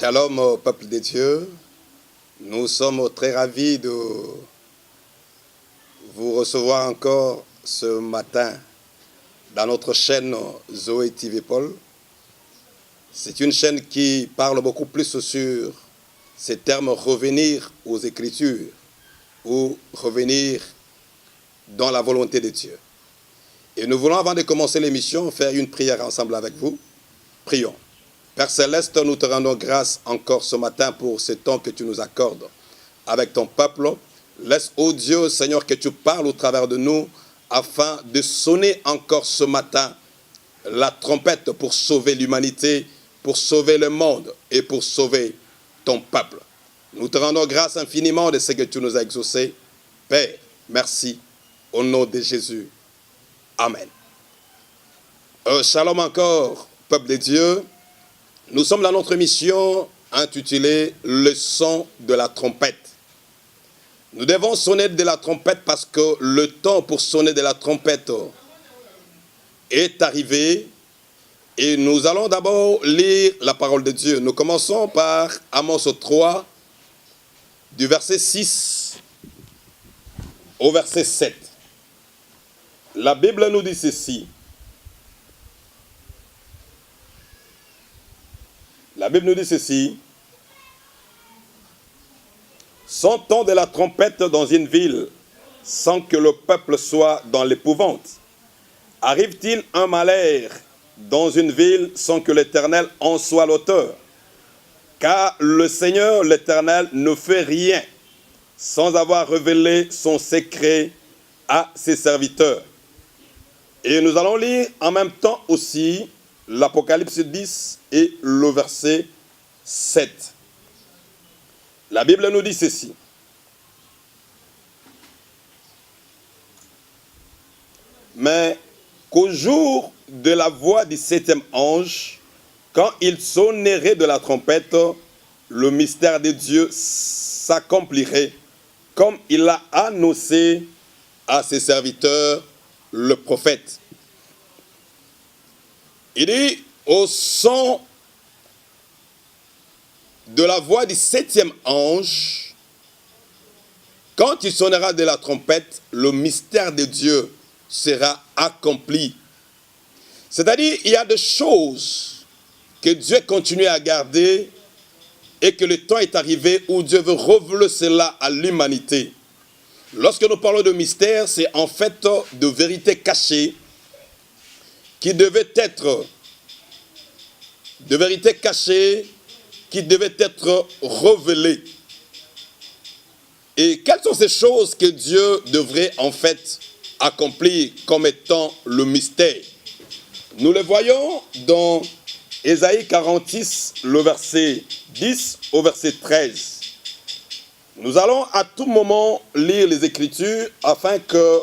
Shalom au peuple de Dieu. Nous sommes très ravis de vous recevoir encore ce matin dans notre chaîne Zoé TV Paul. C'est une chaîne qui parle beaucoup plus sur ces termes revenir aux Écritures ou revenir dans la volonté de Dieu. Et nous voulons, avant de commencer l'émission, faire une prière ensemble avec vous. Prions. Père Céleste, nous te rendons grâce encore ce matin pour ce temps que tu nous accordes avec ton peuple. Laisse, ô Dieu, Seigneur, que tu parles au travers de nous afin de sonner encore ce matin la trompette pour sauver l'humanité, pour sauver le monde et pour sauver ton peuple. Nous te rendons grâce infiniment de ce que tu nous as exaucé. Père, merci au nom de Jésus. Amen. Shalom encore, peuple de Dieu. Nous sommes dans notre mission intitulée « Le son de la trompette ». Nous devons sonner de la trompette parce que le temps pour sonner de la trompette est arrivé. Et nous allons d'abord lire la parole de Dieu. Nous commençons par Amos 3, du verset 6 au verset 7. La Bible nous dit ceci. La Bible nous dit ceci. Sonne-t-on de la trompette dans une ville sans que le peuple soit dans l'épouvante? Arrive-t-il un malheur dans une ville sans que l'Éternel en soit l'auteur? Car le Seigneur, l'Éternel, ne fait rien sans avoir révélé son secret à ses serviteurs. Et nous allons lire en même temps aussi l'Apocalypse 10 et le verset 7. La Bible nous dit ceci. Mais qu'au jour de la voix du septième ange, quand il sonnerait de la trompette, le mystère de Dieu s'accomplirait, comme il l'a annoncé à ses serviteurs, le prophète. Il dit, au son de la voix du septième ange, quand il sonnera de la trompette, le mystère de Dieu sera accompli. C'est-à-dire, il y a des choses que Dieu continue à garder et que le temps est arrivé où Dieu veut révéler cela à l'humanité. Lorsque nous parlons de mystère, c'est en fait de vérité cachée qui devait être révélée. Et quelles sont ces choses que Dieu devrait en fait accomplir comme étant le mystère? Nous le voyons dans Ésaïe 46, le verset 10 au verset 13. Nous allons à tout moment lire les Écritures afin que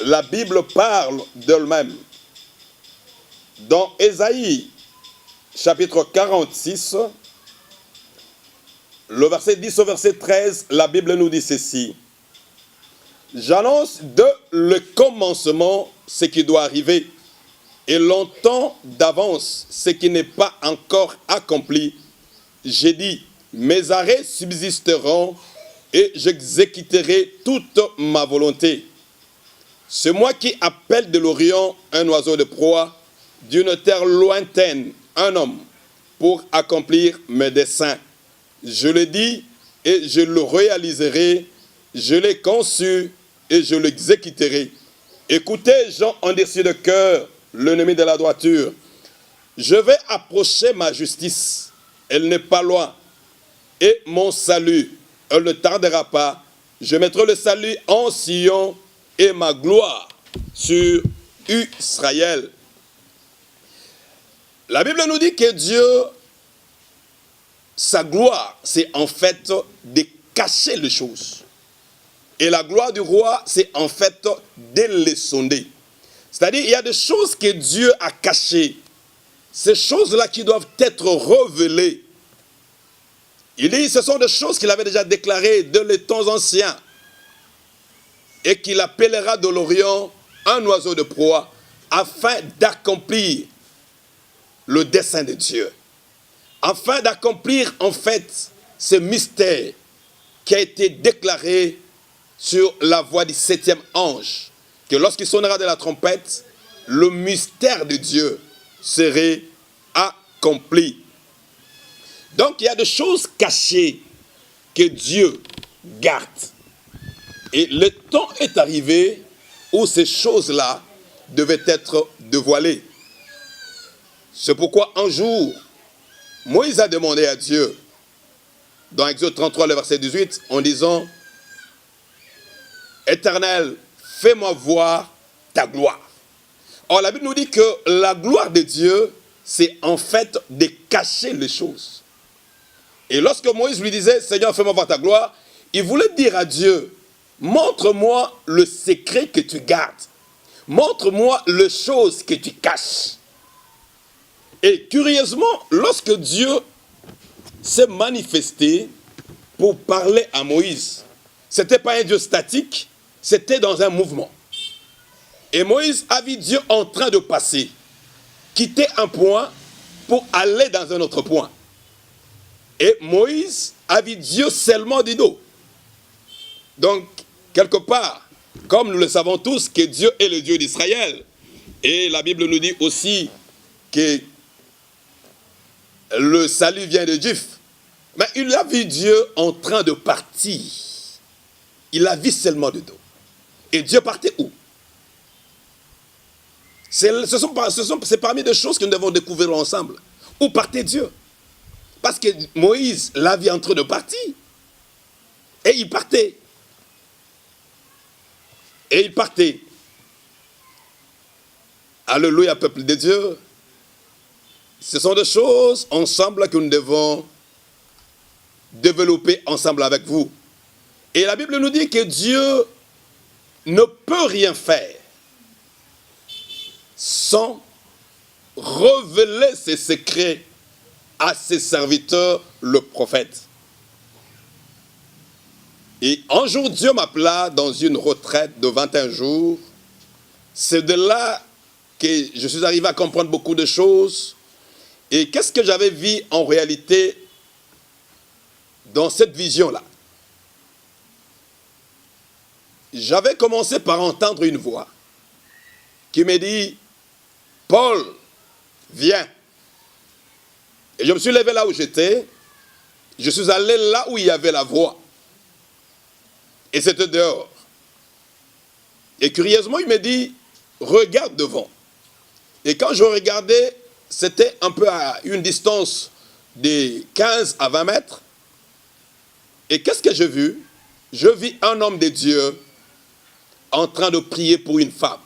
la Bible parle d'elle-même. Dans Ésaïe, chapitre 46, le verset 10 au verset 13, la Bible nous dit ceci. J'annonce de le commencement ce qui doit arriver, et longtemps d'avance ce qui n'est pas encore accompli. J'ai dit, mes arrêts subsisteront et j'exécuterai toute ma volonté. C'est moi qui appelle de l'Orient un oiseau de proie, d'une terre lointaine, un homme, pour accomplir mes desseins. Je le dis et je le réaliserai, je l'ai conçu et je l'exécuterai. Écoutez, gens endurcis de cœur, l'ennemi de la droiture. Je vais approcher ma justice, elle n'est pas loin, et mon salut, elle ne tardera pas. Je mettrai le salut en Sion et ma gloire sur Israël. La Bible nous dit que Dieu, sa gloire, c'est en fait de cacher les choses. Et la gloire du roi, c'est en fait de les sonder. C'est-à-dire, il y a des choses que Dieu a cachées. Ces choses-là qui doivent être révélées. Il dit, ce sont des choses qu'il avait déjà déclarées de les temps anciens. Et qu'il appellera de l'Orient un oiseau de proie afin d'accomplir le dessein de Dieu. afin d'accomplir en fait ce mystère qui a été déclaré sur la voix du 7e ange, que lorsqu'il sonnera de la trompette, le mystère de Dieu serait accompli. Donc il y a des choses cachées que Dieu garde. Et le temps est arrivé où ces choses-là devaient être dévoilées. C'est pourquoi un jour, Moïse a demandé à Dieu, dans Exode 33, le verset 18, en disant « Éternel, fais-moi voir ta gloire. » Or, la Bible nous dit que la gloire de Dieu, c'est en fait de cacher les choses. Et lorsque Moïse lui disait « Seigneur, fais-moi voir ta gloire », il voulait dire à Dieu « Montre-moi le secret que tu gardes. Montre-moi les choses que tu caches. » Et curieusement, lorsque Dieu s'est manifesté pour parler à Moïse, ce n'était pas un Dieu statique, c'était dans un mouvement. Et Moïse a vu Dieu en train de passer, quitter un point pour aller dans un autre point. Et Moïse a vu Dieu seulement du dos. Donc, quelque part, comme nous le savons tous, que Dieu est le Dieu d'Israël, et la Bible nous dit aussi que le salut vient de Dieu. Mais il a vu Dieu en train de partir. Il a vu seulement de dos. Et Dieu partait où? C'est parmi des choses que nous devons découvrir ensemble. Où partait Dieu? Parce que Moïse l'a vu en train de partir. Et il partait. Et il partait. Alléluia, peuple de Dieu. Ce sont des choses ensemble que nous devons développer ensemble avec vous. Et la Bible nous dit que Dieu ne peut rien faire sans révéler ses secrets à ses serviteurs, le prophète. Et un jour, Dieu m'appela dans une retraite de 21 jours. C'est de là que je suis arrivé à comprendre beaucoup de choses. Et qu'est-ce que j'avais vu en réalité dans cette vision-là? J'avais commencé par entendre une voix qui me dit « Paul, viens ». Et je me suis levé là où j'étais. Je suis allé là où il y avait la voix. Et c'était dehors. Et curieusement, il me dit « Regarde devant ». Et quand je regardais, c'était un peu à une distance de 15 à 20 mètres. Et qu'est-ce que j'ai vu? Je vis un homme de Dieu en train de prier pour une femme.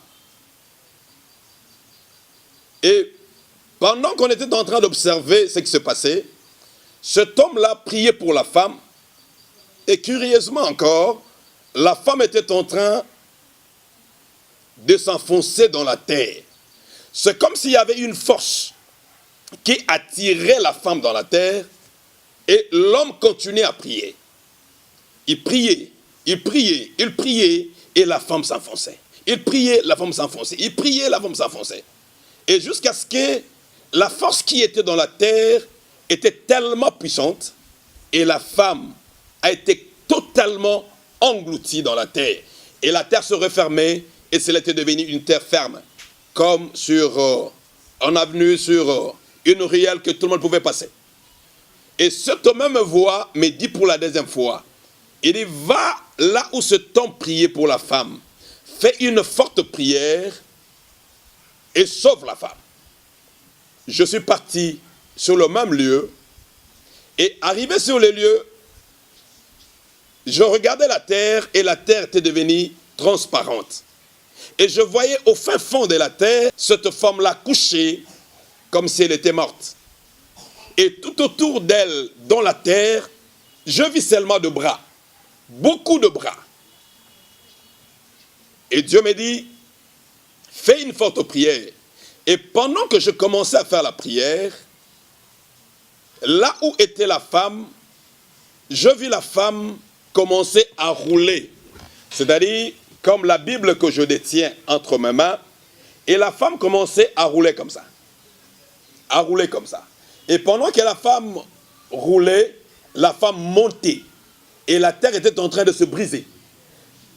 Et pendant qu'on était en train d'observer ce qui se passait, cet homme-là priait pour la femme. Et curieusement encore, la femme était en train de s'enfoncer dans la terre. C'est comme s'il y avait une force qui attirait la femme dans la terre et l'homme continuait à prier. Il priait, il priait, il priait et la femme s'enfonçait. Il priait, la femme s'enfonçait. Il priait, la femme s'enfonçait. Et jusqu'à ce que la force qui était dans la terre était tellement puissante et la femme a été totalement engloutie dans la terre. Et la terre se refermait et cela était devenu une terre ferme. Comme sur un avenue, sur une ruelle que tout le monde pouvait passer. Et cette même voix me dit pour la deuxième fois, il dit, va là où cet homme priait pour la femme, fais une forte prière et sauve la femme. Je suis parti sur le même lieu et arrivé sur le lieu, je regardais la terre et la terre était devenue transparente. Et je voyais au fin fond de la terre, cette femme-là couchée comme si elle était morte. Et tout autour d'elle, dans la terre, je vis seulement de bras. Beaucoup de bras. Et Dieu me dit, fais une forte prière. Et pendant que je commençais à faire la prière, là où était la femme, je vis la femme commencer à rouler. C'est-à-dire, comme la Bible que je détiens entre mes mains, et la femme commençait à rouler comme ça. À rouler comme ça. Et pendant que la femme roulait, la femme montait. Et la terre était en train de se briser.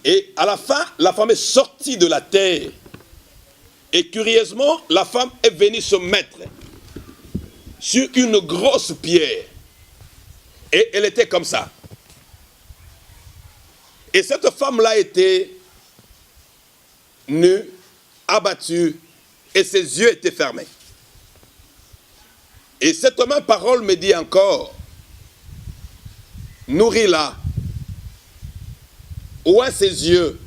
Et à la fin, la femme est sortie de la terre. Et curieusement, la femme est venue se mettre sur une grosse pierre. Et elle était comme ça. Et cette femme-là était nue, abattue, et ses yeux étaient fermés. Et cette même parole me dit encore, nourris-la, ouvre ses yeux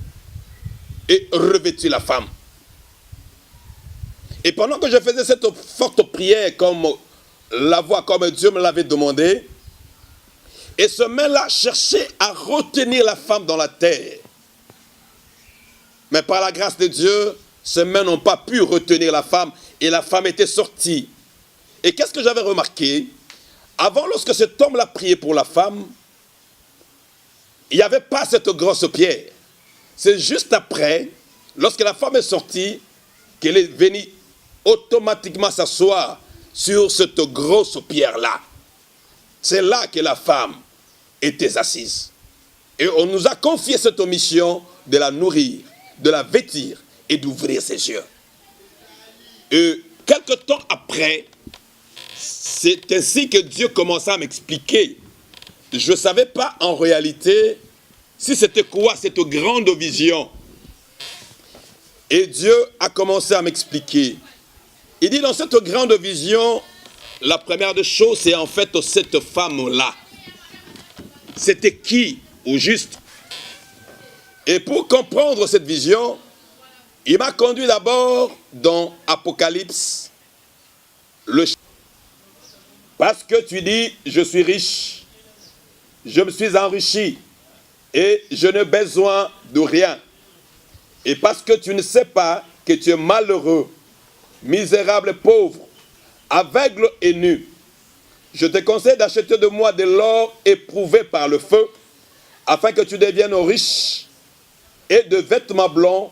et revêtis la femme. Et pendant que je faisais cette forte prière comme la voix, comme Dieu me l'avait demandé, et ce main-là cherchait à retenir la femme dans la terre. Mais par la grâce de Dieu, ces mains n'ont pas pu retenir la femme et la femme était sortie. Et qu'est-ce que j'avais remarqué? Avant, lorsque cet homme l'a prié pour la femme, il n'y avait pas cette grosse pierre. C'est juste après, lorsque la femme est sortie, qu'elle est venue automatiquement s'asseoir sur cette grosse pierre-là. C'est là que la femme était assise. Et on nous a confié cette mission de la nourrir, de la vêtir et d'ouvrir ses yeux. Et quelque temps après, c'est ainsi que Dieu commença à m'expliquer. Je ne savais pas en réalité si c'était quoi cette grande vision. Et Dieu a commencé à m'expliquer. Il dit dans cette grande vision, la première des choses, c'est en fait cette femme-là. C'était qui au juste? Et pour comprendre cette vision, il m'a conduit d'abord dans Apocalypse. Parce que tu dis, je suis riche, je me suis enrichi et je n'ai besoin de rien. Et parce que tu ne sais pas que tu es malheureux, misérable et pauvre, aveugle et nu, je te conseille d'acheter de moi de l'or éprouvé par le feu, afin que tu deviennes riche, et de vêtements blancs,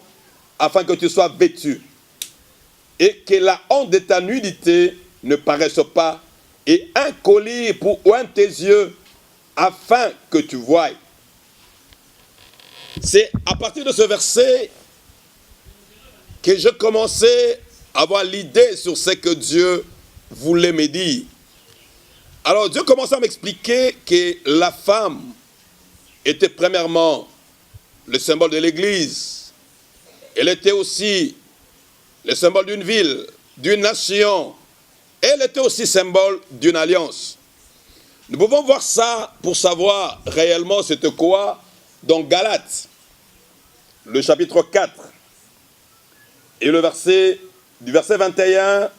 afin que tu sois vêtu, et que la honte de ta nudité ne paraisse pas, et un collier pour oindre tes yeux, afin que tu voies. C'est à partir de ce verset que je commençais à avoir l'idée sur ce que Dieu voulait me dire. Alors Dieu commençait à m'expliquer que la femme était premièrement le symbole de l'Église. Elle était aussi le symbole d'une ville, d'une nation. Elle était aussi symbole d'une alliance. Nous pouvons voir ça pour savoir réellement c'était quoi dans Galates, le chapitre 4, et du verset 21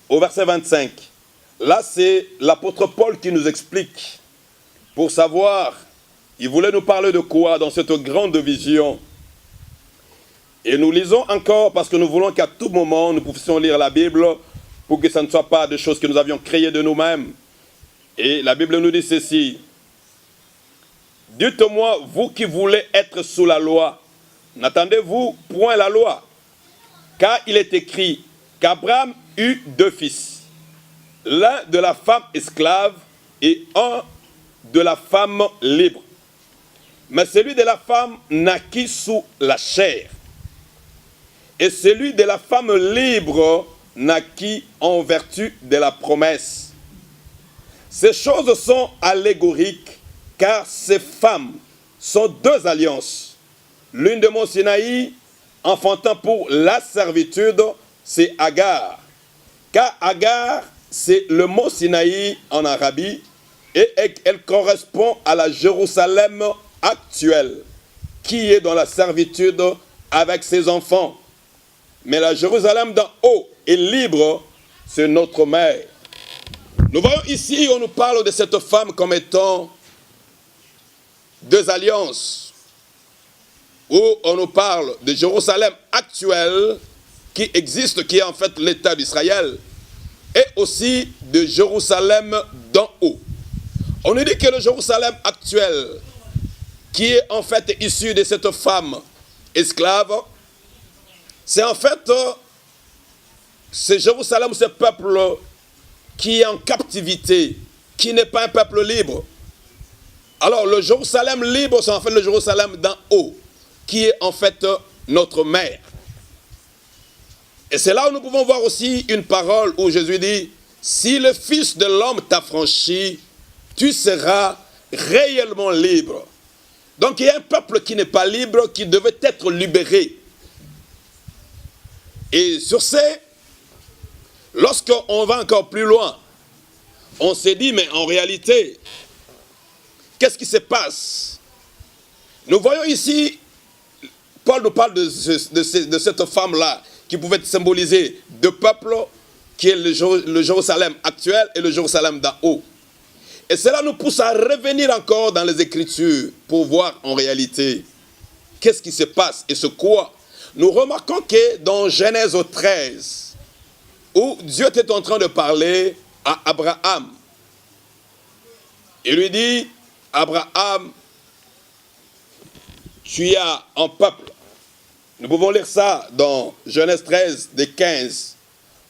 au verset 25. Là, c'est l'apôtre Paul qui nous explique pour savoir, il voulait nous parler de quoi dans cette grande vision. Et nous lisons encore parce que nous voulons qu'à tout moment, nous puissions lire la Bible pour que ça ne soit pas des choses que nous avions créées de nous-mêmes. Et la Bible nous dit ceci. Dites-moi, vous qui voulez être sous la loi, n'attendez-vous point la loi? Car il est écrit qu'Abraham eut 2 fils, l'un de la femme esclave et un de la femme libre. Mais celui de la femme naquit sous la chair, et celui de la femme libre naquit en vertu de la promesse. Ces choses sont allégoriques, car ces femmes sont 2 alliances. L'une de Mont Sinaï, enfantant pour la servitude, c'est Agar. Car Agar, c'est le mont Sinaï en Arabie, et elle correspond à la Jérusalem actuelle, qui est dans la servitude avec ses enfants. Mais la Jérusalem d'en haut est libre, c'est notre mère. Nous voyons ici, on nous parle de cette femme comme étant 2 alliances, où on nous parle de Jérusalem actuelle, qui existe, qui est en fait l'État d'Israël, et aussi de Jérusalem d'en haut. On nous dit que le Jérusalem actuel, qui est en fait issu de cette femme esclave, c'est en fait ce Jérusalem, ce peuple qui est en captivité, qui n'est pas un peuple libre. Alors le Jérusalem libre, c'est en fait le Jérusalem d'en haut, qui est en fait notre mère. Et c'est là où nous pouvons voir aussi une parole où Jésus dit, si le Fils de l'homme t'affranchit, tu seras réellement libre. Donc il y a un peuple qui n'est pas libre, qui devait être libéré. Et sur ce, lorsqu'on va encore plus loin, on s'est dit, mais en réalité, qu'est-ce qui se passe? Nous voyons ici, Paul nous parle de cette femme-là, qui pouvait symboliser deux peuples, qui est le Jérusalem actuel et le Jérusalem d'en haut. Et cela nous pousse à revenir encore dans les Écritures pour voir en réalité qu'est-ce qui se passe et ce quoi. Nous remarquons que dans Genèse 13, où Dieu était en train de parler à Abraham, il lui dit, Abraham, tu as un peuple. Nous pouvons lire ça dans Genèse 13, des 15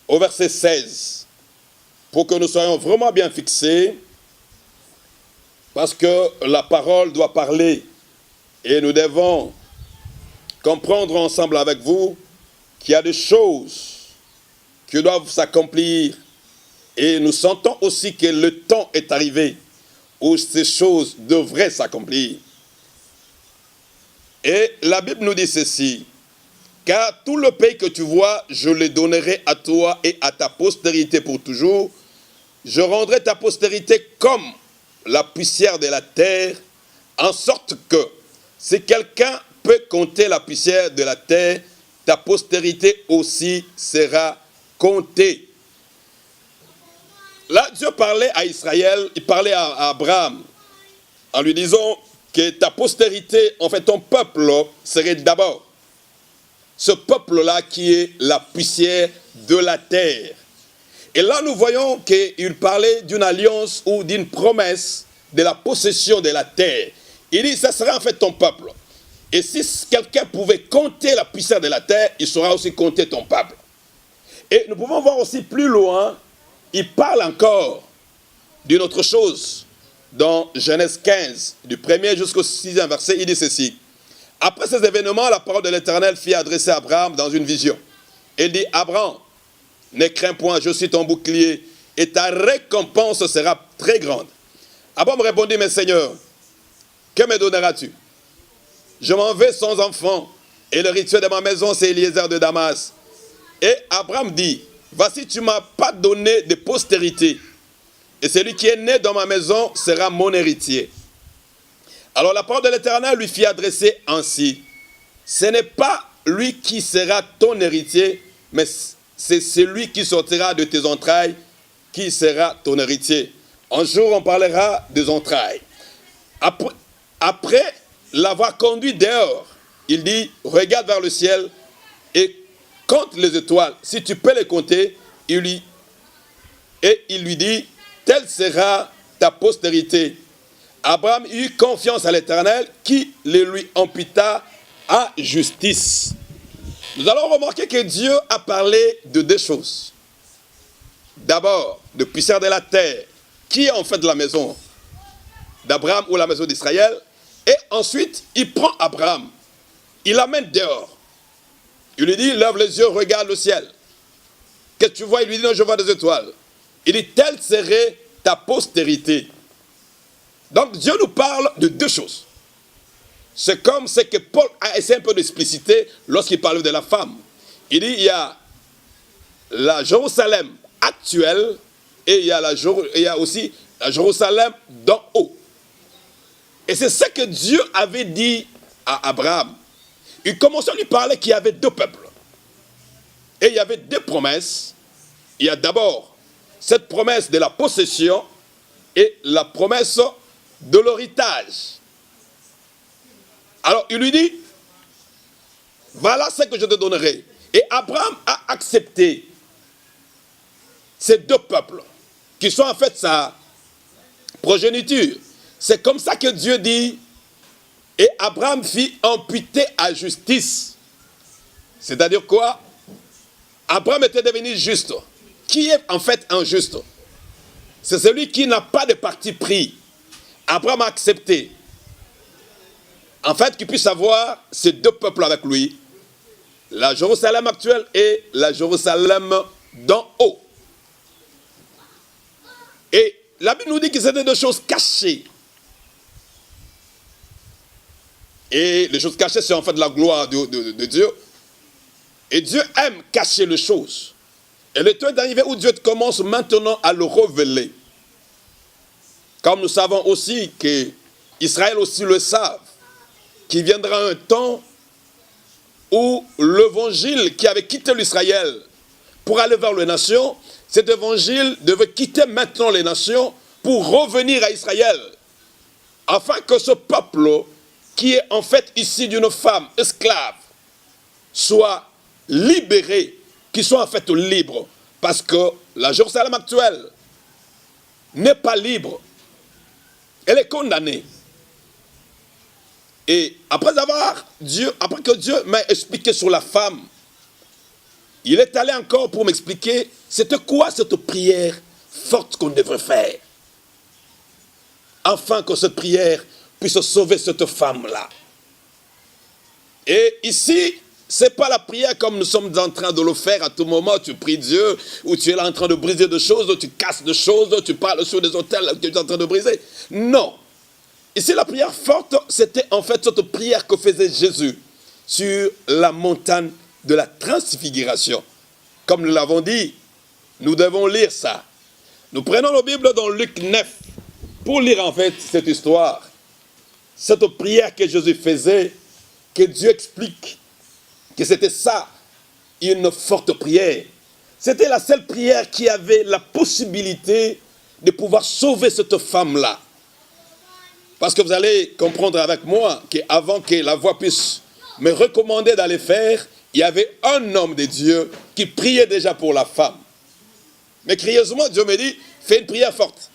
au verset 16, pour que nous soyons vraiment bien fixés, parce que la parole doit parler, et nous devons comprendre ensemble avec vous qu'il y a des choses qui doivent s'accomplir, et nous sentons aussi que le temps est arrivé où ces choses devraient s'accomplir. Et la Bible nous dit ceci, car tout le pays que tu vois, je le donnerai à toi et à ta postérité pour toujours. Je rendrai ta postérité comme la poussière de la terre, en sorte que si quelqu'un peut compter la poussière de la terre, ta postérité aussi sera comptée. Là, Dieu parlait à Israël, il parlait à Abraham, en lui disant que ta postérité, en fait ton peuple, serait d'abord ce peuple-là qui est la poussière de la terre. Et là, nous voyons qu'il parlait d'une alliance ou d'une promesse de la possession de la terre. Il dit, ça sera en fait ton peuple. Et si quelqu'un pouvait compter la poussière de la terre, il saura aussi compter ton peuple. Et nous pouvons voir aussi plus loin, il parle encore d'une autre chose. Dans Genèse 15, du 1er jusqu'au 6e verset, il dit ceci. Après ces événements, la parole de l'Éternel fit adresser à Abraham dans une vision. Il dit, Abraham, ne crains point, je suis ton bouclier, et ta récompense sera très grande. Abraham répondit, mais Seigneur, que me donneras-tu? Je m'en vais sans enfant, et le rituel de ma maison, c'est Eliezer de Damas. Et Abraham dit, voici, tu ne m'as pas donné de postérité, et celui qui est né dans ma maison sera mon héritier. Alors la parole de l'Éternel lui fit adresser ainsi. Ce n'est pas lui qui sera ton héritier, mais c'est celui qui sortira de tes entrailles qui sera ton héritier. Un jour, on parlera des entrailles. Après l'avoir conduit dehors, il dit, regarde vers le ciel et compte les étoiles. Si tu peux les compter, il lui dit, telle sera ta postérité. Abraham eut confiance à l'Éternel qui le lui imputa à justice. Nous allons remarquer que Dieu a parlé de deux choses. D'abord, de poussière de la terre, qui est en fait la maison d'Abraham ou la maison d'Israël. Et ensuite, il prend Abraham, il l'amène dehors. Il lui dit, lève les yeux, regarde le ciel. Qu'est-ce que tu vois? Il lui dit, non, je vois des étoiles. Il dit, telle serait ta postérité. Donc Dieu nous parle de deux choses. C'est comme ce que Paul a essayé un peu d'expliciter lorsqu'il parle de la femme. Il dit, il y a la Jérusalem actuelle et il y a aussi la Jérusalem d'en haut. Et c'est ce que Dieu avait dit à Abraham. Il commençait à lui parler qu'il y avait deux peuples. Et il y avait deux promesses. Il y a d'abord cette promesse de la possession et la promesse de l'héritage. Alors il lui dit, voilà ce que je te donnerai. Et Abraham a accepté ces deux peuples, qui sont en fait sa progéniture. C'est comme ça que Dieu dit, et Abraham fit imputer à justice. C'est-à-dire quoi? Abraham était devenu juste. Qui est en fait injuste? c'est celui qui n'a pas de parti pris. Abraham a accepté, en fait, qu'il puisse avoir ces deux peuples avec lui, la Jérusalem actuelle et la Jérusalem d'en haut. Et la Bible nous dit que c'était deux choses cachées. Et les choses cachées, c'est en fait la gloire de Dieu. Et Dieu aime cacher les choses. Et le temps est arrivé où Dieu commence maintenant à le révéler. Comme nous savons aussi que Israël aussi le savent, qu'il viendra un temps où l'évangile qui avait quitté l'Israël pour aller vers les nations, cet évangile devait quitter maintenant les nations pour revenir à Israël, afin que ce peuple, qui est en fait issu d'une femme esclave, soit libéré, qui soit en fait libre, parce que la Jérusalem actuelle n'est pas libre, elle est condamnée. Et après que Dieu m'a expliqué sur la femme, il est allé encore pour m'expliquer c'était quoi cette prière forte qu'on devrait faire, afin que cette prière puisse sauver cette femme-là. Et ici, ce n'est pas la prière comme nous sommes en train de le faire à tout moment. Tu pries Dieu, ou tu es là en train de briser des choses, tu casses des choses, tu parles sur des autels que tu es en train de briser. Non. Ici, la prière forte, c'était en fait cette prière que faisait Jésus sur la montagne de la transfiguration. Comme nous l'avons dit, nous devons lire ça. Nous prenons la Bible dans Luc 9 pour lire en fait cette histoire. Cette prière que Jésus faisait, que Dieu explique que c'était ça, une forte prière. C'était la seule prière qui avait la possibilité de pouvoir sauver cette femme-là. Parce que vous allez comprendre avec moi qu'avant que la voix puisse me recommander d'aller faire, il y avait un homme de Dieu qui priait déjà pour la femme. Mais curieusement, Dieu me dit, fais une prière forte.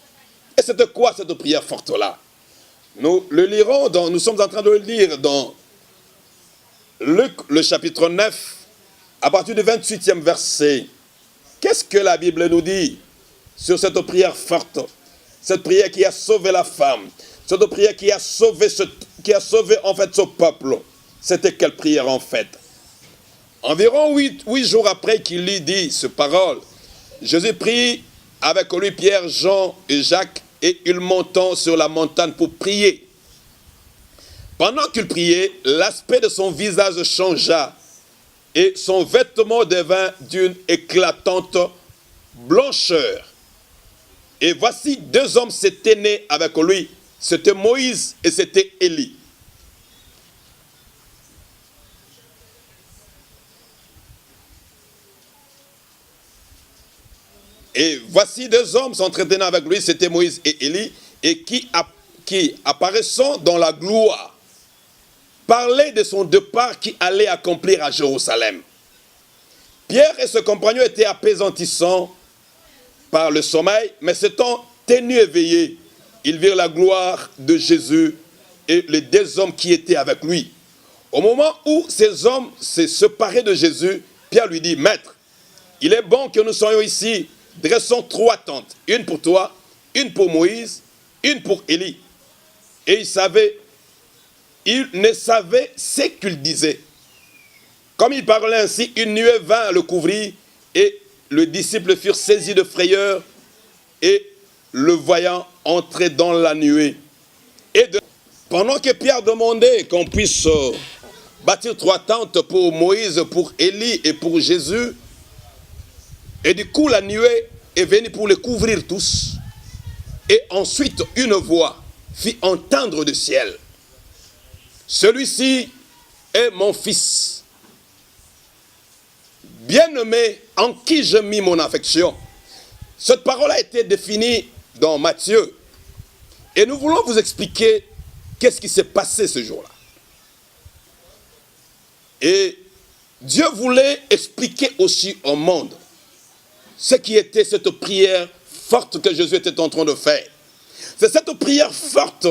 Et c'était quoi cette prière forte-là? Nous le lirons, nous sommes en train de le lire dans Luc, le chapitre 9, à partir du 28e verset. Qu'est-ce que la Bible nous dit sur cette prière forte? Cette prière qui a sauvé la femme. Cette prière qui a sauvé en fait ce peuple. C'était quelle prière en fait? Environ 8 jours après qu'il lui dit ces paroles, Jésus prit avec lui Pierre, Jean et Jacques et ils montant sur la montagne pour prier. Pendant qu'il priait, l'aspect de son visage changea et son vêtement devint d'une éclatante blancheur. Et voici deux hommes s'étaient nés avec lui. C'était Moïse et c'était Élie. Et voici deux hommes s'entretenant avec lui, c'était Moïse et Élie, et qui apparaissant dans la gloire, parlaient de son départ qui allait accomplir à Jérusalem. Pierre et ses compagnons étaient apaisantissants par le sommeil, mais s'étant tenus éveillés, ils virent la gloire de Jésus et les deux hommes qui étaient avec lui. Au moment où ces hommes se séparaient de Jésus, Pierre lui dit, « Maître, il est bon que nous soyons ici. Dressons 3 tentes, une pour toi, une pour Moïse, une pour Élie. » Et il ne savait ce qu'il disait. Comme il parlait ainsi, une nuée vint le couvrir et les disciples furent saisis de frayeur et le voyant entrer dans la nuée. Pendant que Pierre demandait qu'on puisse bâtir 3 tentes pour Moïse, pour Élie et pour Jésus, et du coup, la nuée est venue pour les couvrir tous. Et ensuite, une voix fit entendre du ciel. Celui-ci est mon fils, bien-aimé, en qui j'ai mis mon affection. Cette parole a été définie dans Matthieu. Et nous voulons vous expliquer qu'est-ce qui s'est passé ce jour-là. Et Dieu voulait expliquer aussi au monde ce qui était cette prière forte que Jésus était en train de faire. C'est cette prière forte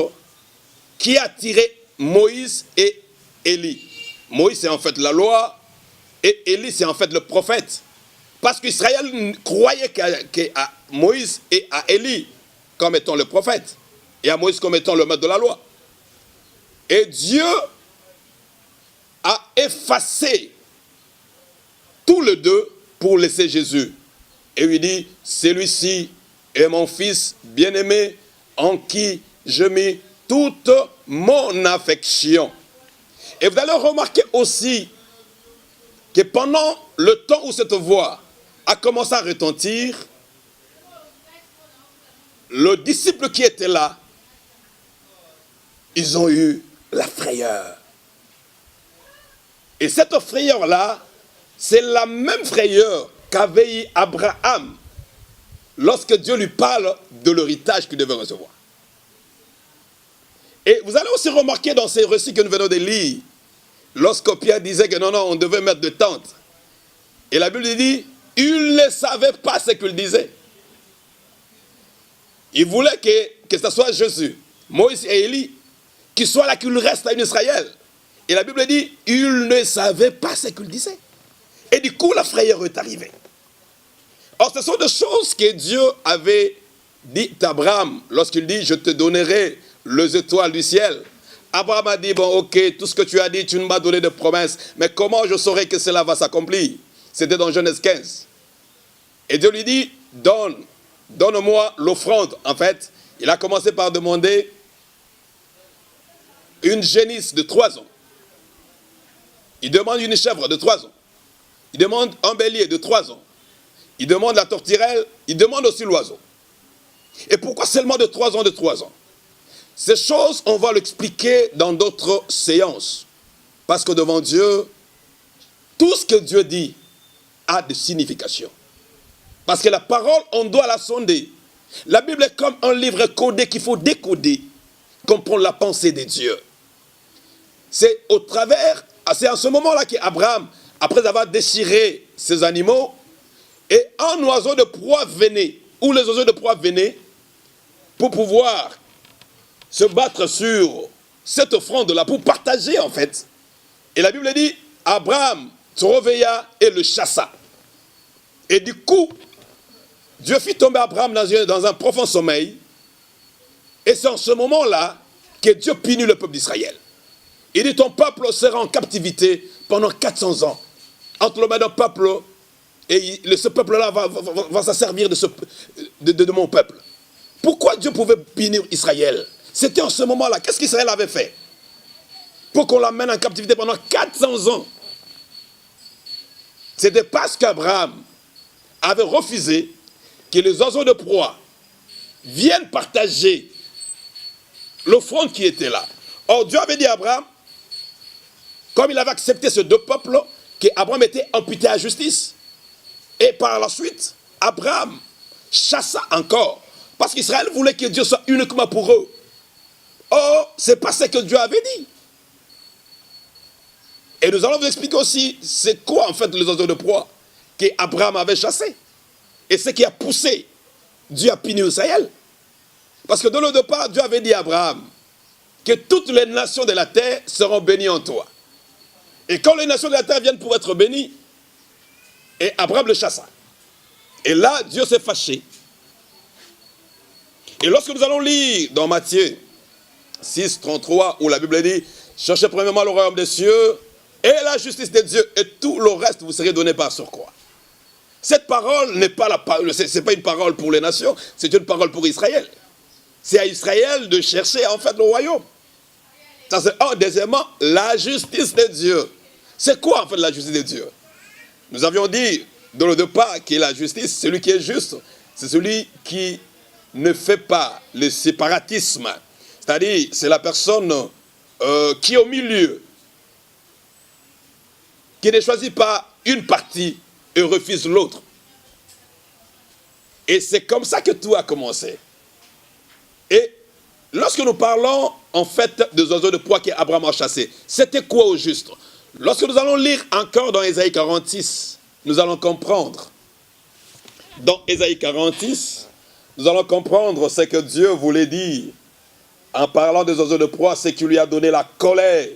qui a attiré Moïse et Élie. Moïse, c'est en fait la loi, et Élie, c'est en fait le prophète. Parce qu'Israël croyait Moïse et à Élie comme étant le prophète, et à Moïse comme étant le maître de la loi. Et Dieu a effacé tous les deux pour laisser Jésus. Et lui dit, celui-ci est mon fils bien-aimé en qui je mets toute mon affection. Et vous allez remarquer aussi que pendant le temps où cette voix a commencé à retentir, le disciple qui était là, ils ont eu la frayeur. Et cette frayeur-là, c'est la même frayeur qu'avait eu Abraham lorsque Dieu lui parle de l'héritage qu'il devait recevoir. Et vous allez aussi remarquer dans ces récits que nous venons de lire, lorsque Pierre disait que non, on devait mettre de tente. Et la Bible dit, il ne savait pas ce qu'il disait. Il voulait que ce soit Jésus, Moïse et Élie, qui soient là, qu'il reste en Israël. Et la Bible dit, il ne savait pas ce qu'il disait. Et du coup, la frayeur est arrivée. Or, ce sont des choses que Dieu avait dit à Abraham lorsqu'il dit, je te donnerai les étoiles du ciel. Abraham a dit, bon, ok, tout ce que tu as dit, tu ne m'as donné de promesses, mais comment je saurai que cela va s'accomplir? C'était dans Genèse 15. Et Dieu lui dit, donne-moi l'offrande. En fait, il a commencé par demander une génisse de 3 ans. Il demande une chèvre de 3 ans. Il demande un bélier de 3 ans. Il demande la tourterelle. Il demande aussi l'oiseau. Et pourquoi seulement de 3 ans, de 3 ans? Ces choses, on va l'expliquer dans d'autres séances. Parce que devant Dieu, tout ce que Dieu dit a de signification. Parce que la parole, on doit la sonder. La Bible est comme un livre codé qu'il faut décoder, comprendre la pensée de Dieu. C'est au travers, c'est en ce moment-là qu'Abraham, après avoir déchiré ses animaux, et un oiseau de proie venait, ou les oiseaux de proie venaient, pour pouvoir se battre sur cette offrande-là, pour partager en fait. Et la Bible dit, Abraham se réveilla et le chassa. Et du coup, Dieu fit tomber Abraham dans un profond sommeil. Et c'est en ce moment-là que Dieu punit le peuple d'Israël. Il dit, ton peuple sera en captivité pendant 400 ans. Entre le mains d'un peuple, et ce peuple-là va se servir de mon peuple. Pourquoi Dieu pouvait punir Israël? C'était en ce moment-là. Qu'est-ce qu'Israël avait fait? Pour qu'on l'amène en captivité pendant 400 ans. C'était parce qu'Abraham avait refusé que les oiseaux de proie viennent partager l'offrande qui était là. Or, Dieu avait dit à Abraham, comme il avait accepté ces deux peuples, qu'Abraham était imputé à justice. Et par la suite, Abraham chassa encore. Parce qu'Israël voulait que Dieu soit uniquement pour eux. Or, c'est pas ce que Dieu avait dit. Et nous allons vous expliquer aussi, c'est quoi en fait les oiseaux de proie qu'Abraham avait chassé. Et ce qui a poussé Dieu à punir Israël. Parce que dans le départ, Dieu avait dit à Abraham que toutes les nations de la terre seront bénies en toi. Et quand les nations de la terre viennent pour être bénies, et Abraham le chassa. Et là, Dieu s'est fâché. Et lorsque nous allons lire dans Matthieu 6, 33, où la Bible dit, cherchez premièrement le royaume des cieux et la justice de Dieu, et tout le reste vous serez donné par surcroît. Cette parole n'est pas c'est pas une parole pour les nations, c'est une parole pour Israël. C'est à Israël de chercher en fait le royaume. Ça c'est un. Deuxièmement, la justice de Dieu. C'est quoi en fait la justice de Dieu? Nous avions dit dans le départ que la justice, celui qui est juste, c'est celui qui ne fait pas le séparatisme. C'est-à-dire, c'est la personne qui est au milieu, qui ne choisit pas une partie et refuse l'autre. Et c'est comme ça que tout a commencé. Et lorsque nous parlons en fait des oiseaux de proie qu'Abraham a chassés, c'était quoi au juste? Lorsque nous allons lire encore dans Ésaïe 46, nous allons comprendre. Dans Ésaïe 46, nous allons comprendre ce que Dieu voulait dire en parlant des oiseaux de proie, c'est qu'il lui a donné la colère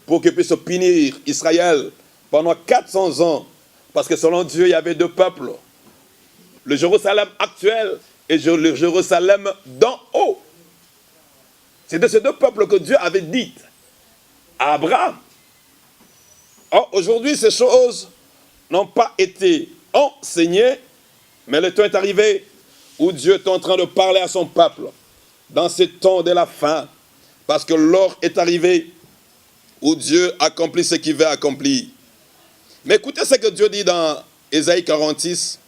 pour qu'il puisse punir Israël pendant 400 ans. Parce que selon Dieu, il y avait deux peuples. le Jérusalem actuel et le Jérusalem d'en haut. C'est de ces deux peuples que Dieu avait dit à Abraham. Or, aujourd'hui, ces choses n'ont pas été enseignées, mais le temps est arrivé où Dieu est en train de parler à son peuple dans ce temps de la fin, parce que l'heure est arrivée où Dieu accomplit ce qu'il veut accomplir. Mais écoutez ce que Dieu dit dans Ésaïe 46,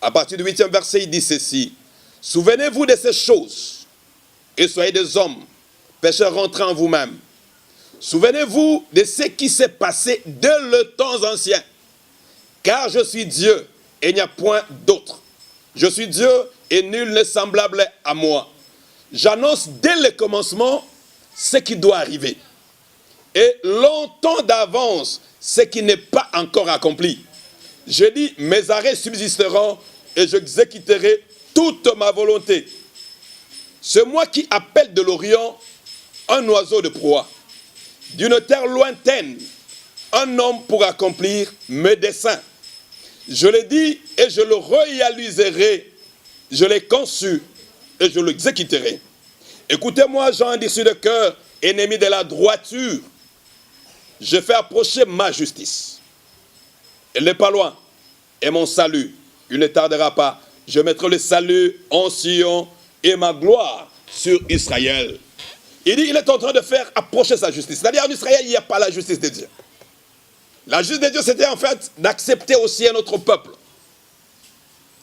à partir du 8e verset, il dit ceci. « Souvenez-vous de ces choses, et soyez des hommes, pécheurs rentrés en vous-même. Souvenez-vous de ce qui s'est passé dès le temps ancien, car je suis Dieu, et il n'y a point d'autre. Je suis Dieu, et nul n'est semblable à moi. J'annonce dès le commencement ce qui doit arriver, et longtemps d'avance ce qui n'est pas encore accompli. Je dis, mes arrêts subsisteront, et j'exécuterai toute ma volonté. C'est moi qui appelle de l'Orient un oiseau de proie, d'une terre lointaine, un homme pour accomplir mes desseins. Je l'ai dit et je le réaliserai, je l'ai conçu et je l'exécuterai. Écoutez-moi, gens indécis de cœur, ennemis de la droiture, je fais approcher ma justice. Elle n'est pas loin, et mon salut, il ne tardera pas. Je mettrai le salut en Sion et ma gloire sur Israël. Il dit, il est en train de faire approcher sa justice. C'est-à-dire, en Israël, il n'y a pas la justice de Dieu. La justice de Dieu, c'était en fait d'accepter aussi un autre peuple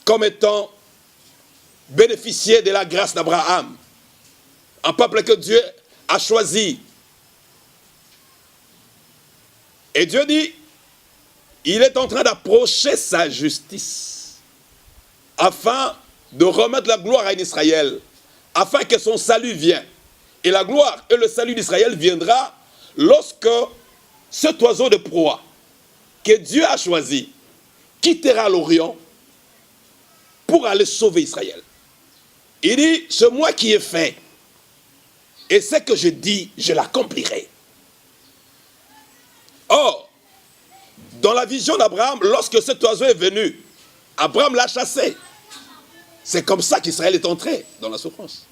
comme étant bénéficié de la grâce d'Abraham. Un peuple que Dieu a choisi. Et Dieu dit, il est en train d'approcher sa justice afin de remettre la gloire à Israël, afin que son salut vienne. Et la gloire et le salut d'Israël viendra lorsque cet oiseau de proie que Dieu a choisi quittera l'Orient pour aller sauver Israël. Il dit, c'est moi qui ai fait, et ce que je dis, je l'accomplirai. Or, dans la vision d'Abraham, lorsque cet oiseau est venu, Abraham l'a chassé. C'est comme ça qu'Israël est entré dans la souffrance.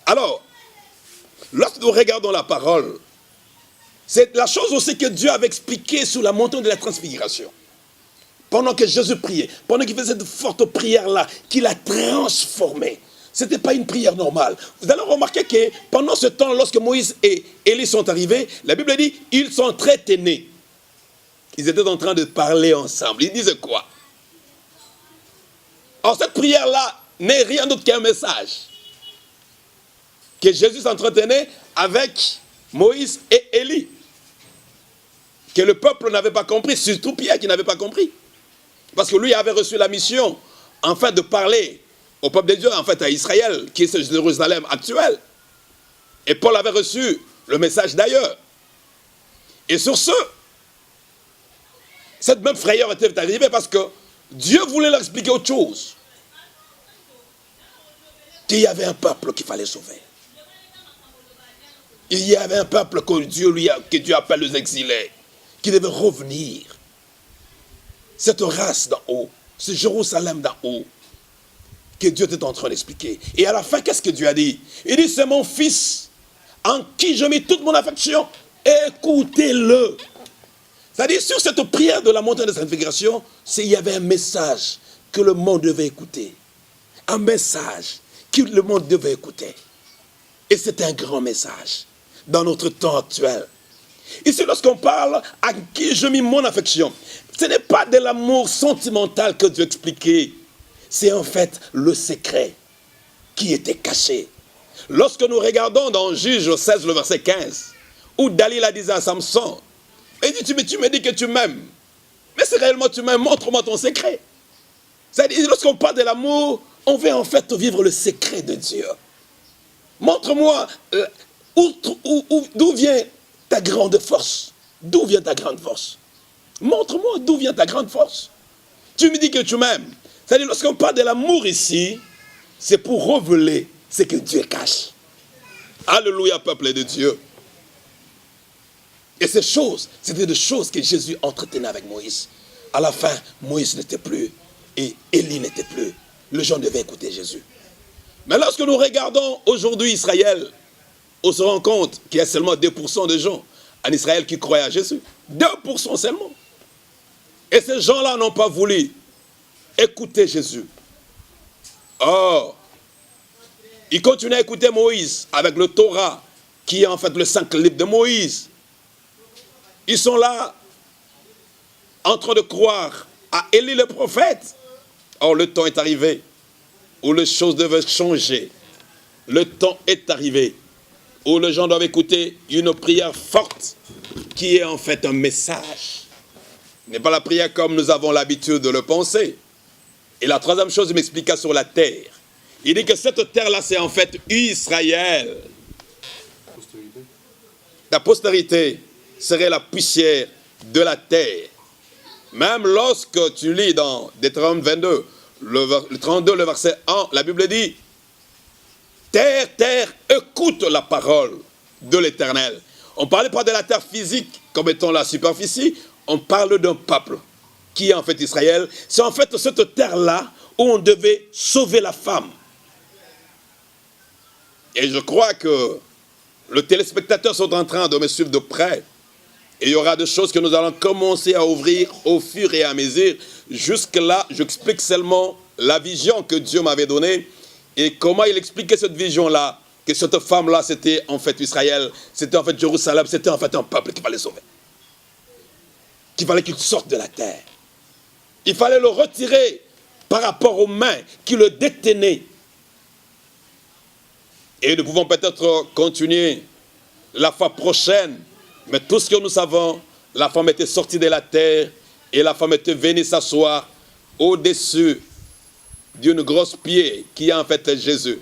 Alors, lorsque nous regardons la parole, c'est la chose aussi que Dieu avait expliquée sur la montagne de la transfiguration. Pendant que Jésus priait, pendant qu'il faisait cette forte prière-là, qu'il a transformée. Ce n'était pas une prière normale. Vous allez remarquer que pendant ce temps, lorsque Moïse et Élie sont arrivés, la Bible dit, ils s'entretenaient. Ils étaient en train de parler ensemble. Ils disaient quoi? Or, cette prière-là n'est rien d'autre qu'un message. Que Jésus s'entretenait avec Moïse et Élie. Que le peuple n'avait pas compris, surtout Pierre qui n'avait pas compris. Parce que lui avait reçu la mission, en fait, de parler au peuple de Dieu, en fait, à Israël, qui est ce Jérusalem actuel. Et Paul avait reçu le message d'ailleurs. Et sur ce, cette même frayeur était arrivée parce que Dieu voulait leur expliquer autre chose. Qu'il y avait un peuple qu'il fallait sauver. Il y avait un peuple que Dieu appelle les exilés, qui devait revenir. Cette race d'en haut, ce Jérusalem d'en haut, que Dieu était en train d'expliquer. Et à la fin, qu'est-ce que Dieu a dit? Il dit, c'est mon fils, en qui je mets toute mon affection, écoutez-le. C'est-à-dire, sur cette prière de la montagne de transfiguration, il y avait un message que le monde devait écouter. Un message que le monde devait écouter. Et c'est un grand message dans notre temps actuel. Ici, lorsqu'on parle à qui je mets mon affection, ce n'est pas de l'amour sentimental que Dieu expliquait. C'est en fait le secret qui était caché. Lorsque nous regardons dans Juge 16, le verset 15, où Dalila disait à Samson, il dit, tu me dis que tu m'aimes. Mais si réellement tu m'aimes, montre-moi ton secret. C'est-à-dire, lorsqu'on parle de l'amour, on veut en fait vivre le secret de Dieu. Montre-moi d'où vient ta grande force. D'où vient ta grande force? Montre-moi d'où vient ta grande force. Tu me dis que tu m'aimes. C'est-à-dire, lorsqu'on parle de l'amour ici, c'est pour révéler ce que Dieu cache. Alléluia, peuple de Dieu. Et ces choses, c'était des choses que Jésus entretenait avec Moïse. à la fin, Moïse n'était plus et Élie n'était plus. Les gens devaient écouter Jésus. Mais lorsque nous regardons aujourd'hui Israël, on se rend compte qu'il y a seulement 2% de gens en Israël qui croient à Jésus. 2% seulement. Et ces gens-là n'ont pas voulu écouter Jésus. Or, ils continuent à écouter Moïse avec le Torah, qui est en fait le 5 livres de Moïse. Ils sont là, en train de croire à Élie le prophète. Or, le temps est arrivé où les choses devaient changer. Le temps est arrivé où les gens doivent écouter une prière forte qui est en fait un message. Ce n'est pas la prière comme nous avons l'habitude de le penser. Et la troisième chose, il m'expliqua sur la terre. Il dit que cette terre-là, c'est en fait Israël. La postérité serait la poussière de la terre. Même lorsque tu lis dans Deutéronome 22, le 32, le verset 1, la Bible dit « Terre, terre, écoute la parole de l'Éternel. » On ne parle pas de la terre physique comme étant la superficie, on parle d'un peuple qui est en fait Israël. C'est en fait cette terre-là où on devait sauver la femme. Et je crois que les téléspectateurs sont en train de me suivre de près. Et il y aura des choses que nous allons commencer à ouvrir au fur et à mesure. Jusque-là, j'explique seulement la vision que Dieu m'avait donnée et comment il expliquait cette vision-là, que cette femme-là, c'était en fait Israël, c'était en fait Jérusalem, c'était en fait un peuple qu'il fallait sauver. Qu'il fallait qu'il sorte de la terre. Il fallait le retirer par rapport aux mains qui le détenaient. Et nous pouvons peut-être continuer la fois prochaine. Mais tout ce que nous savons, la femme était sortie de la terre et la femme était venue s'asseoir au-dessus d'une grosse pierre qui est en fait Jésus.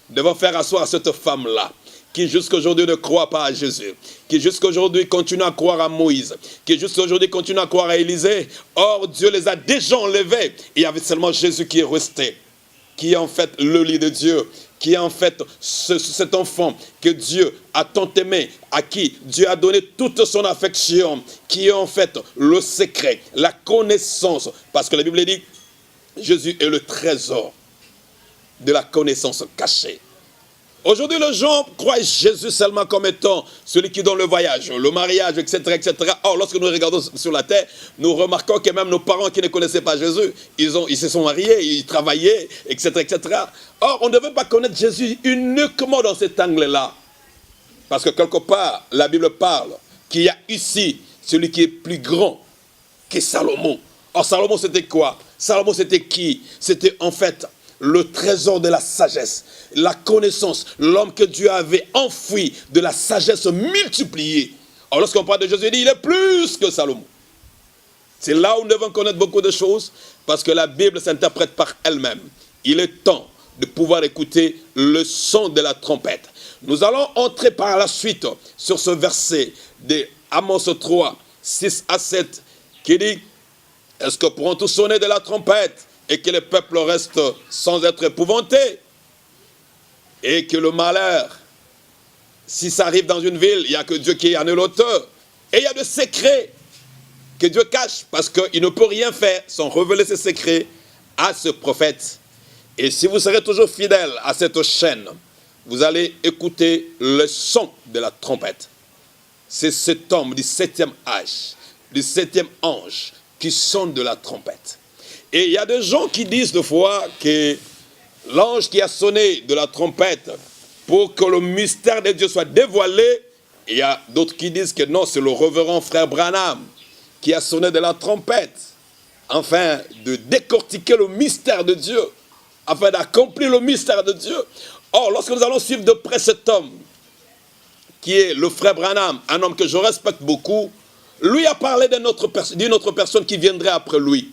Nous devons faire asseoir cette femme-là qui jusqu'à aujourd'hui ne croit pas à Jésus, qui jusqu'à aujourd'hui continue à croire à Moïse, qui jusqu'à aujourd'hui continue à croire à Élisée. Or, Dieu les a déjà enlevés. Et il y avait seulement Jésus qui est resté, qui est en fait le lit de Dieu, qui est en fait cet enfant que Dieu a tant aimé, à qui Dieu a donné toute son affection, qui est en fait le secret, la connaissance. Parce que la Bible dit, Jésus est le trésor de la connaissance cachée. Aujourd'hui, les gens croient Jésus seulement comme étant celui qui donne le voyage, le mariage, etc., etc. Or, lorsque nous regardons sur la terre, nous remarquons que même nos parents qui ne connaissaient pas Jésus, ils se sont mariés, ils travaillaient, etc., etc. Or, on ne devait pas connaître Jésus uniquement dans cet angle-là. Parce que quelque part, la Bible parle qu'il y a ici celui qui est plus grand que Salomon. Or, Salomon, c'était quoi? Salomon, c'était qui? C'était en fait le trésor de la sagesse, la connaissance, l'homme que Dieu avait enfoui de la sagesse multipliée. Alors lorsqu'on parle de Jésus, il dit, il est plus que Salomon. C'est là où nous devons connaître beaucoup de choses, parce que la Bible s'interprète par elle-même. Il est temps de pouvoir écouter le son de la trompette. Nous allons entrer par la suite sur ce verset de Amos 3, 6 à 7, qui dit, est-ce que pourront tous sonner de la trompette et que le peuple reste sans être épouvanté, et que le malheur, si ça arrive dans une ville, il n'y a que Dieu qui en est l'auteur, et il y a des secrets que Dieu cache, parce qu'il ne peut rien faire sans révéler ses secrets à ce prophète. Et si vous serez toujours fidèle à cette chaîne, vous allez écouter le son de la trompette. C'est cet homme du 7e âge, du 7e ange, qui sonne de la trompette. Et il y a des gens qui disent des fois que l'ange qui a sonné de la trompette pour que le mystère de Dieu soit dévoilé, et il y a d'autres qui disent que non, c'est le révérend frère Branham qui a sonné de la trompette, afin de décortiquer le mystère de Dieu, afin d'accomplir le mystère de Dieu. Or, lorsque nous allons suivre de près cet homme, qui est le frère Branham, un homme que je respecte beaucoup, lui a parlé d'une autre personne qui viendrait après lui.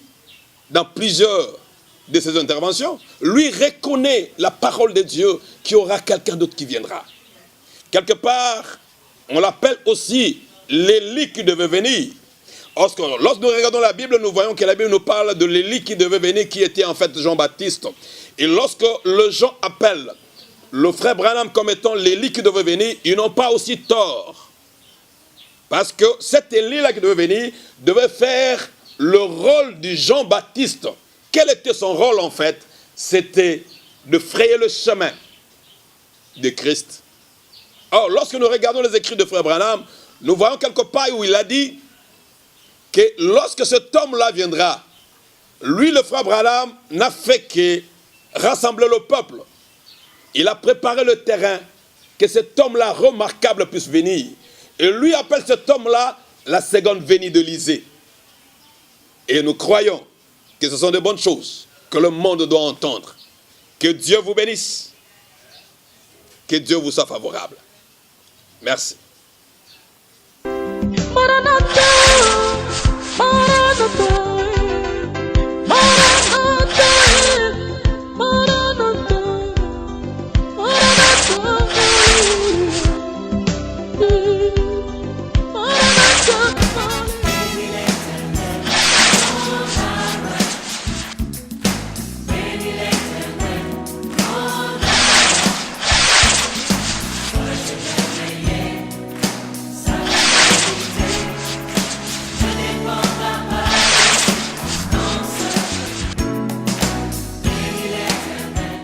Dans plusieurs de ses interventions, lui reconnaît la parole de Dieu qu'il y aura quelqu'un d'autre qui viendra. Quelque part, on l'appelle aussi l'Élie qui devait venir. Lorsque nous regardons la Bible, nous voyons que la Bible nous parle de l'Élie qui devait venir, qui était en fait Jean-Baptiste. Et lorsque les gens appellent le frère Branham comme étant l'Élie qui devait venir, ils n'ont pas aussi tort. Parce que cet Élie-là qui devait venir, devait faire le rôle du Jean-Baptiste, quel était son rôle en fait? C'était de frayer le chemin de Christ. Or, lorsque nous regardons les écrits de Frère Branham, nous voyons quelque part où il a dit que lorsque cet homme-là viendra, lui, le Frère Branham, n'a fait que rassembler le peuple. Il a préparé le terrain, que cet homme-là remarquable puisse venir. Et lui appelle cet homme-là la seconde venue de l'Élysée. Et nous croyons que ce sont de bonnes choses que le monde doit entendre. Que Dieu vous bénisse. Que Dieu vous soit favorable. Merci. Maranatha!